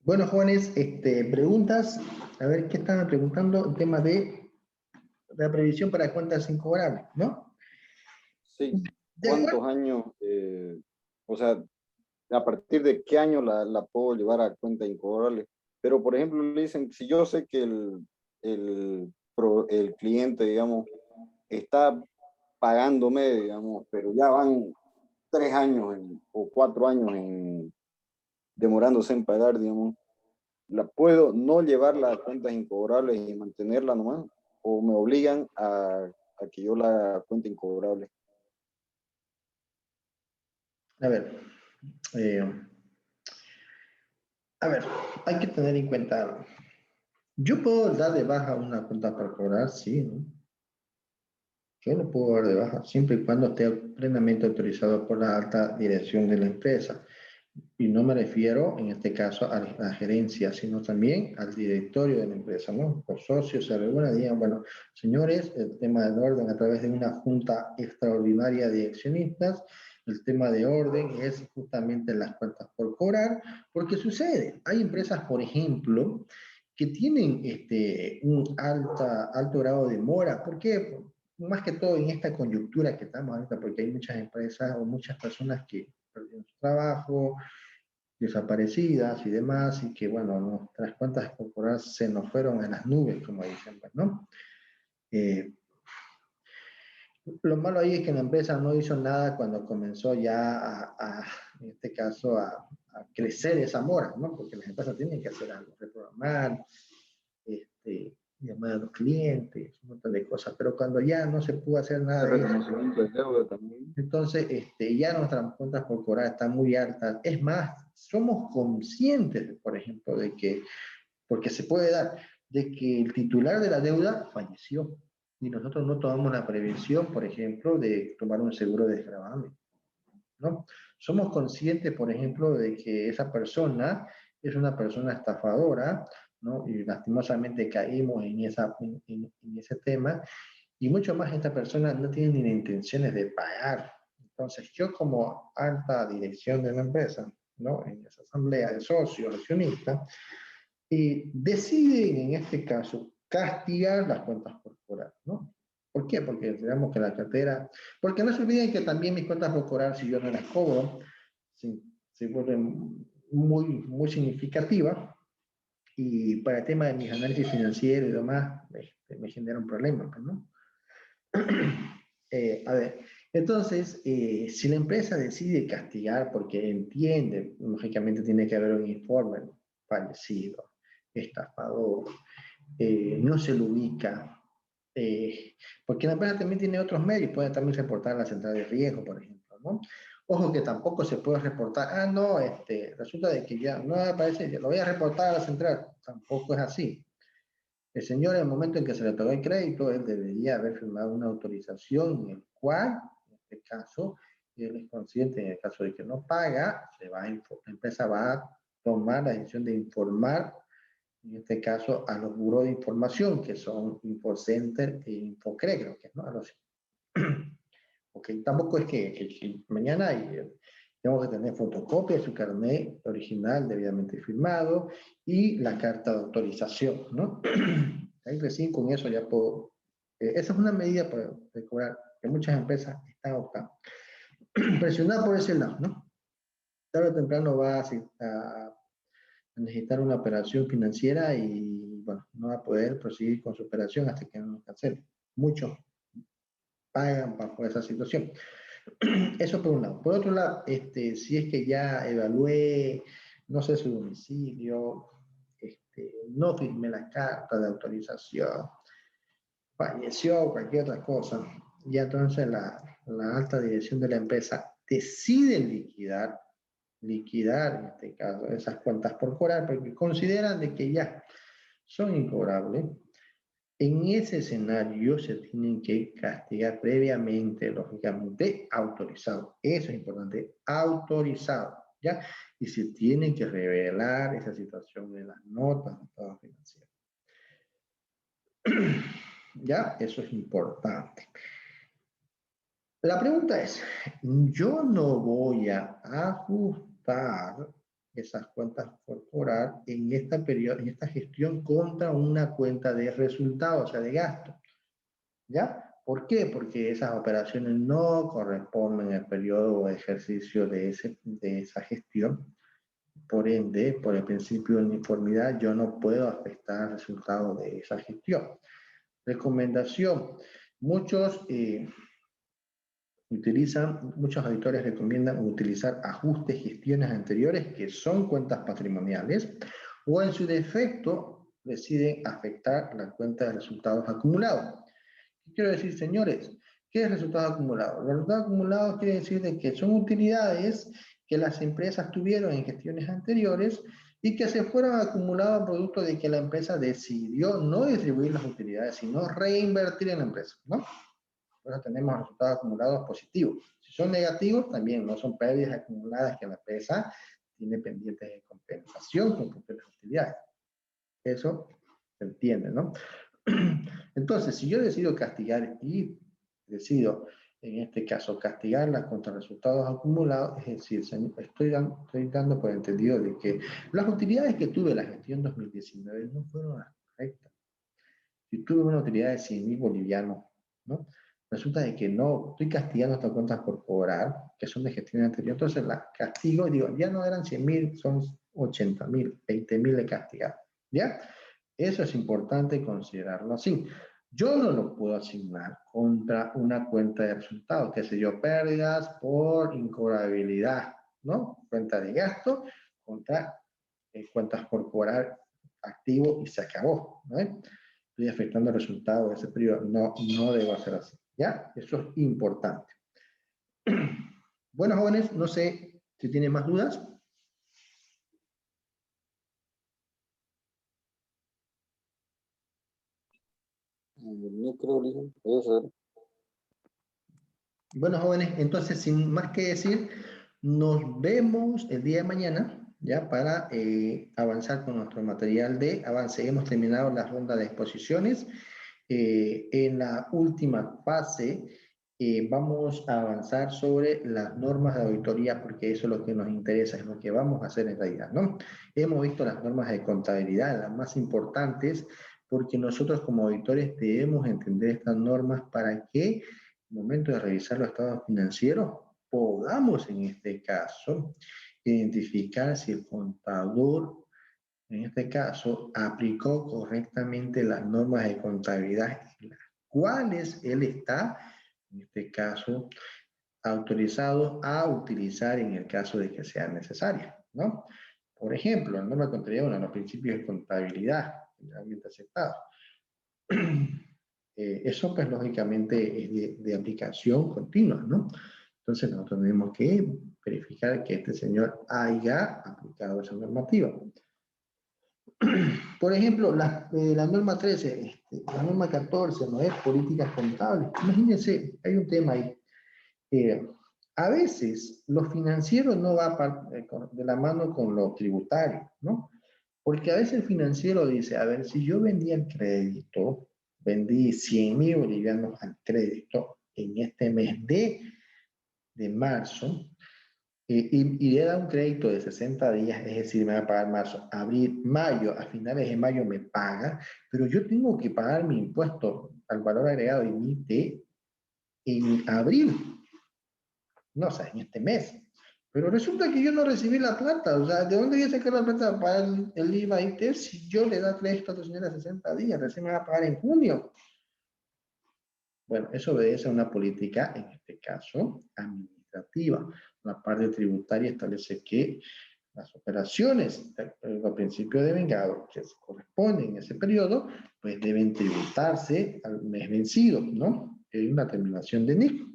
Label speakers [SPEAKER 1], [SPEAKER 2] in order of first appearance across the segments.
[SPEAKER 1] Bueno, jóvenes, preguntas. A ver, ¿qué estaban preguntando? El tema de la previsión para cuentas incobrables, ¿no?
[SPEAKER 2] Sí,
[SPEAKER 1] De acuerdo.
[SPEAKER 2] ¿cuántos años, o sea, a partir de qué año la puedo llevar a cuenta incobrable? Pero, por ejemplo, le dicen, si yo sé que el cliente, digamos, está pagándome, digamos, pero ya van 3 años o 4 años demorándose en pagar, digamos, ¿la puedo no llevarla a cuentas incobrables y mantenerla nomás? ¿O me obligan a que yo la cuente incobrable?
[SPEAKER 1] A ver, eh, hay que tener en cuenta. Yo puedo dar de baja una cuenta para cobrar, sí, ¿no? Yo lo puedo dar de baja siempre y cuando esté plenamente autorizado por la alta dirección de la empresa. Y no me refiero, en este caso, a la gerencia, sino también al directorio de la empresa, ¿no? Los socios se reúnen y digan, bueno, señores, el tema del orden a través de una junta extraordinaria de accionistas, el tema de orden es justamente las cuentas por cobrar, porque sucede, hay empresas, por ejemplo, que tienen un alto grado de mora. ¿Por qué? Más que todo en esta coyuntura que estamos ahorita, porque hay muchas empresas o muchas personas que perdieron su trabajo, desaparecidas y demás, y que, bueno, nuestras cuentas corporales se nos fueron en las nubes, como dicen, pues, ¿no? Eh, lo malo ahí es que la empresa no hizo nada cuando comenzó ya en este caso, a crecer esa mora, ¿no? Porque las empresas tienen que hacer algo, reprogramar, llamar a los clientes, un montón de cosas, pero cuando ya no se pudo hacer nada
[SPEAKER 2] El
[SPEAKER 1] de eso,
[SPEAKER 2] reconocimiento de deuda también.
[SPEAKER 1] entonces ya nuestras cuentas por cobrar están muy altas. Es más, somos conscientes, por ejemplo, de que, porque se puede dar, de que el titular de la deuda falleció y nosotros no tomamos la prevención, por ejemplo, de tomar un seguro de desgravamen, ¿no? Somos conscientes, por ejemplo, de que esa persona es una persona estafadora, ¿no? Y lastimosamente caímos en ese tema, y mucho más esta persona no tiene ni las intenciones de pagar. Entonces, yo como alta dirección de la empresa, ¿no? En esa asamblea de socios, accionistas, deciden en este caso castigar las cuentas corporales, ¿no? ¿Por qué? Porque tenemos que la cartera, porque no se olviden que también mis cuentas corporales, si yo no las cobro, se vuelven muy significativas, y para el tema de mis análisis financieros y demás, me genera un problema, ¿no? A ver, entonces, si la empresa decide castigar porque entiende, lógicamente tiene que haber un informe, ¿no? Fallecido, estafador, no se lo ubica, porque la empresa también tiene otros medios, puede también reportar a la central de riesgo, por ejemplo, ¿no? Ojo que tampoco se puede reportar, no, resulta de que ya no aparece, lo voy a reportar a la central, tampoco es así. El señor, en el momento en que se le pagó el crédito, él debería haber firmado una autorización en el cual, en este caso, él es consciente, en el caso de que no paga, la empresa va a tomar la decisión de informar, en este caso, a los buros de información, que son InfoCenter e Infocre, creo que, ¿no? A los, porque tampoco es que mañana tengo que tener fotocopia de su carnet original debidamente firmado y la carta de autorización, ¿no? Ahí recién con eso ya puedo. Esa es una medida para cobrar que muchas empresas están optando. Presionar por ese lado, ¿no? Tarde o temprano va a necesitar una operación financiera y, bueno, no va a poder proseguir con su operación hasta que no lo cancele. Muchos pagan bajo esa situación. Eso por un lado. Por otro lado, si es que ya evalué, no sé su domicilio, no firmé la carta de autorización, falleció o cualquier otra cosa, ya entonces la alta dirección de la empresa decide liquidar en este caso esas cuentas por cobrar, porque consideran de que ya son incobrables. En ese escenario se tienen que castigar previamente, lógicamente, autorizado. Eso es importante, autorizado, ¿ya? Y se tiene que revelar esa situación en las notas de estado financiero. ¿Ya? Eso es importante. La pregunta es, yo no voy a ajustar, esas cuentas por cobrar en esta gestión contra una cuenta de resultados, o sea, de gasto. ¿Ya? ¿Por qué? Porque esas operaciones no corresponden al periodo o ejercicio de esa gestión. Por ende, por el principio de uniformidad, yo no puedo afectar el resultado de esa gestión. Recomendación. Muchos muchos auditores recomiendan utilizar ajustes gestiones anteriores que son cuentas patrimoniales o en su defecto deciden afectar la cuenta de resultados acumulados. ¿Qué quiero decir, señores? ¿Qué es resultado acumulado? Los resultados acumulados quiere decir de que son utilidades que las empresas tuvieron en gestiones anteriores y que se fueron acumulados producto de que la empresa decidió no distribuir las utilidades, sino reinvertir en la empresa, ¿no? Por eso tenemos resultados acumulados positivos. Si son negativos, también no son pérdidas acumuladas que la empresa tiene pendientes de compensación con las utilidades. Eso se entiende, ¿no? Entonces, si yo decido castigar y decido, en este caso, castigarla contra resultados acumulados, es decir, estoy dando por entendido de que las utilidades que tuve en la gestión 2019 no fueron las correctas. Si tuve una utilidad de 100.000 bolivianos, ¿no? Resulta de que no, estoy castigando estas cuentas por cobrar, que son de gestión anterior, entonces las castigo y digo, ya no eran 100.000, son 80.000, 20.000 de castigar, ¿ya? Eso es importante considerarlo así. Yo no lo puedo asignar contra una cuenta de resultados, que sé yo, pérdidas por incobrabilidad, ¿no? Cuenta de gasto contra cuentas por cobrar activo y se acabó, ¿no? Estoy afectando el resultado de ese periodo. No, no debo hacer así, ¿ya? Eso es importante. Bueno, jóvenes, no sé si tienen más dudas.
[SPEAKER 2] No creo, Ligen. Voy a saber.
[SPEAKER 1] Bueno, jóvenes, entonces, sin más que decir, nos vemos el día de mañana, ya, para avanzar con nuestro material de avance. Hemos terminado la ronda de exposiciones. En la última fase, vamos a avanzar sobre las normas de auditoría, porque eso es lo que nos interesa, es lo que vamos a hacer en realidad, ¿no? Hemos visto las normas de contabilidad, las más importantes, porque nosotros como auditores debemos entender estas normas para que momento de revisar los estados financieros, podamos en este caso identificar si el contador, en este caso, aplicó correctamente las normas de contabilidad, las cuales él está, en este caso, autorizado a utilizar en el caso de que sea necesaria, ¿no? Por ejemplo, la norma de contabilidad, uno de los principios de contabilidad generalmente aceptados. Eso pues lógicamente es de aplicación continua, ¿no? Entonces nosotros tenemos que verificar que este señor haya aplicado esa normativa. Por ejemplo, la norma 13, la norma 14, ¿no es? Políticas contables. Imagínense, hay un tema ahí. A veces lo financiero no va de la mano con lo tributario, ¿no? Porque a veces el financiero dice, a ver, si yo vendía el crédito, vendí 100.000 bolivianos al crédito en este mes de marzo, y le da un crédito de 60 días, es decir, me va a pagar marzo, abril, mayo, a finales de mayo me paga, pero yo tengo que pagar mi impuesto al valor agregado de en abril, no sé, en este mes. Pero resulta que yo no recibí la plata, o sea, ¿de dónde voy a sacar la plata para el IVA ITER si yo le da crédito a tu señora 60 días? Recién me va a pagar en junio. Bueno, eso obedece a una política, en este caso, administrativa. La parte tributaria establece que las operaciones los principios de vengado que corresponden en ese periodo, pues deben tributarse al mes vencido, ¿no? En una terminación de NIC.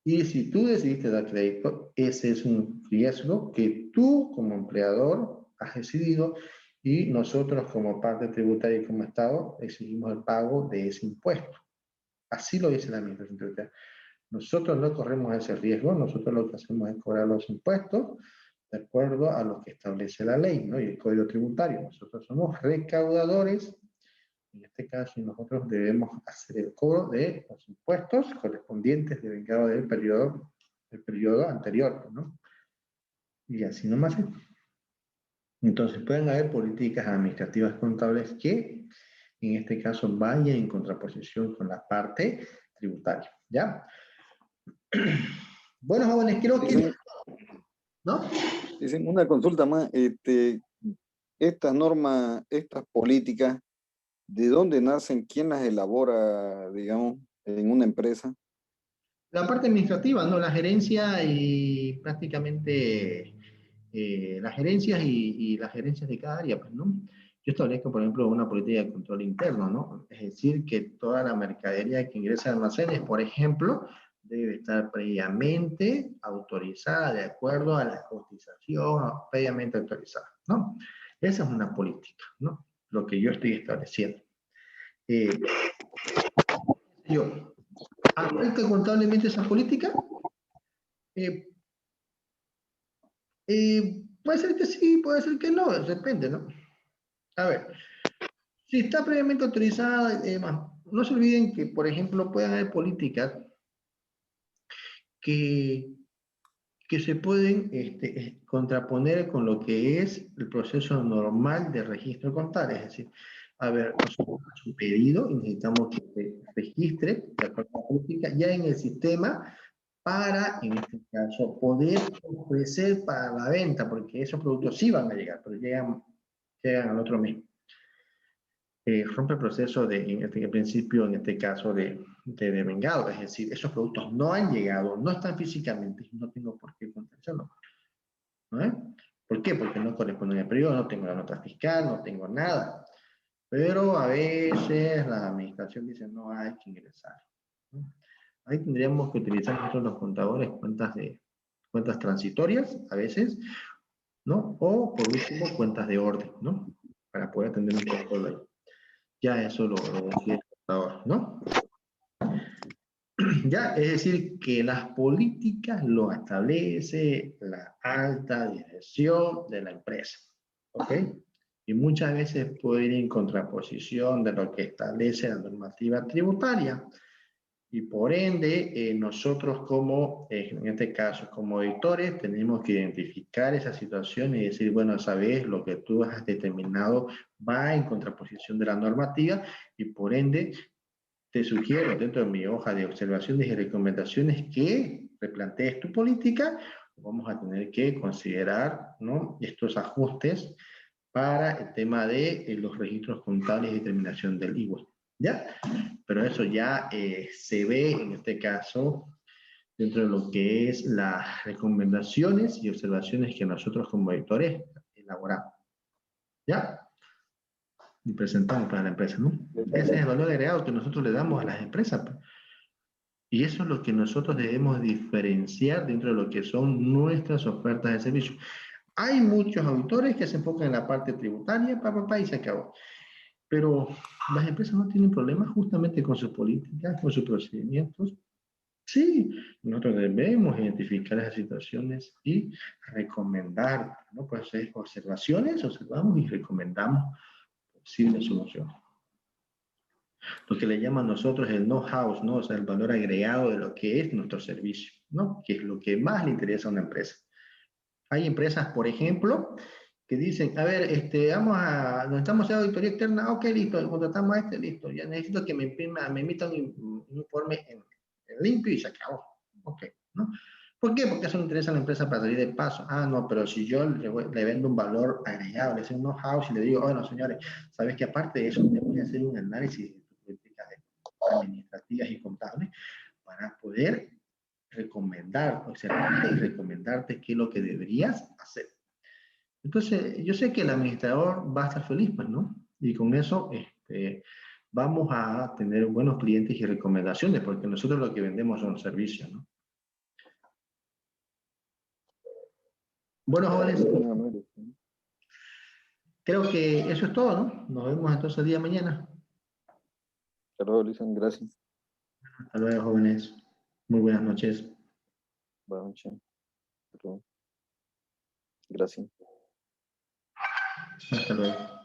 [SPEAKER 1] Y si tú decidiste dar crédito, ese es un riesgo que tú como empleador has decidido y nosotros como parte tributaria y como Estado exigimos el pago de ese impuesto. Así lo dice la Administración Tributaria. Nosotros no corremos ese riesgo, nosotros lo que hacemos es cobrar los impuestos de acuerdo a lo que establece la ley, ¿no? Y el Código Tributario. Nosotros somos recaudadores, en este caso, y nosotros debemos hacer el cobro de los impuestos correspondientes de vengado del periodo anterior, ¿no? Y así nomás. Entonces, pueden haber políticas administrativas contables que, en este caso, vayan en contraposición con la parte tributaria, ¿ya? Bueno, jóvenes, creo que...
[SPEAKER 2] Dicen,
[SPEAKER 1] ¿No?
[SPEAKER 2] dicen una consulta más, estas normas, estas políticas, ¿de dónde nacen? ¿Quién las elabora, digamos, en una empresa?
[SPEAKER 1] La parte administrativa, ¿no? La gerencia y prácticamente las gerencias y las gerencias de cada área, pues, ¿no? Yo establezco, por ejemplo, una política de control interno, ¿no? Es decir, que toda la mercadería que ingresa a almacenes, por ejemplo, debe estar previamente autorizada de acuerdo a la cotización, previamente autorizada, ¿no? Esa es una política, ¿no? Lo que yo estoy estableciendo. Eh, yo, ¿afecta contablemente esa política? Eh, puede ser que sí, puede ser que no, depende, ¿no? A ver, si está previamente autorizada, no se olviden que, por ejemplo, pueden haber políticas que, que se pueden contraponer con lo que es el proceso normal de registro contable. Es decir, a ver, nosotros hacemos un pedido y necesitamos que se registre de acuerdo a la política ya en el sistema para, en este caso, poder ofrecer para la venta, porque esos productos sí van a llegar, pero llegan al otro mes. Rompe el proceso de, en este principio, en este caso, de vengado. Es decir, esos productos no han llegado, no están físicamente, no tengo por qué contestarlo. ¿No? ¿Por qué? Porque no corresponde al periodo, no tengo la nota fiscal, no tengo nada. Pero a veces la administración dice, no hay que ingresar, ¿no? Ahí tendríamos que utilizar nosotros los contadores cuentas transitorias, a veces, ¿no? O, por último, cuentas de orden, ¿no? Para poder atender un poco la... Ya eso lo decide el contador, ¿no? Ya, es decir, que las políticas lo establece la alta dirección de la empresa, ¿ok? Y muchas veces puede ir en contraposición de lo que establece la normativa tributaria. Y por ende, nosotros como, en este caso, como editores, tenemos que identificar esa situación y decir, bueno, sabes, lo que tú has determinado va en contraposición de la normativa y por ende te sugiero dentro de mi hoja de observaciones y recomendaciones que replantees tu política. Vamos a tener que considerar, ¿no?, estos ajustes para el tema de los registros contables y determinación del IVA. ¿Ya? Pero eso ya se ve en este caso dentro de lo que es las recomendaciones y observaciones que nosotros como editores elaboramos. ¿Ya? Y presentamos para la empresa, ¿no? Ese es el valor agregado que nosotros le damos a las empresas. Y eso es lo que nosotros debemos diferenciar dentro de lo que son nuestras ofertas de servicio. Hay muchos auditores que se enfocan en la parte tributaria, y se acabó. Pero las empresas no tienen problemas justamente con sus políticas, con sus procedimientos. Sí, nosotros debemos identificar esas situaciones y recomendar, ¿no? Pues observaciones, observamos y recomendamos posibles soluciones. Lo que le llaman nosotros el know-how, ¿no? O sea, el valor agregado de lo que es nuestro servicio, ¿no? Que es lo que más le interesa a una empresa. Hay empresas, por ejemplo, que dicen, a ver, necesitamos hacer auditoría externa, ok, listo, contratamos a listo, ya necesito que me emita un informe en limpio y se acabó, ok, ¿no? ¿Por qué? Porque eso le interesa a la empresa para salir de paso. Ah, no, pero si yo le vendo un valor agregado, le doy un know-how y le digo, bueno, señores, sabes que aparte de eso, tenemos que hacer un análisis de políticas administrativas y contables para poder recomendar, observarte y recomendarte qué es lo que deberías hacer. Entonces, yo sé que el administrador va a estar feliz, pues, ¿no? Y con eso vamos a tener buenos clientes y recomendaciones, porque nosotros lo que vendemos son servicios, ¿no? Bueno, jóvenes, creo que eso es todo, ¿no? Nos vemos entonces el día de mañana.
[SPEAKER 2] Hasta luego, Luis, gracias.
[SPEAKER 1] Hasta luego, jóvenes. Muy buenas noches.
[SPEAKER 2] Buenas noches. Gracias.
[SPEAKER 1] Hasta luego.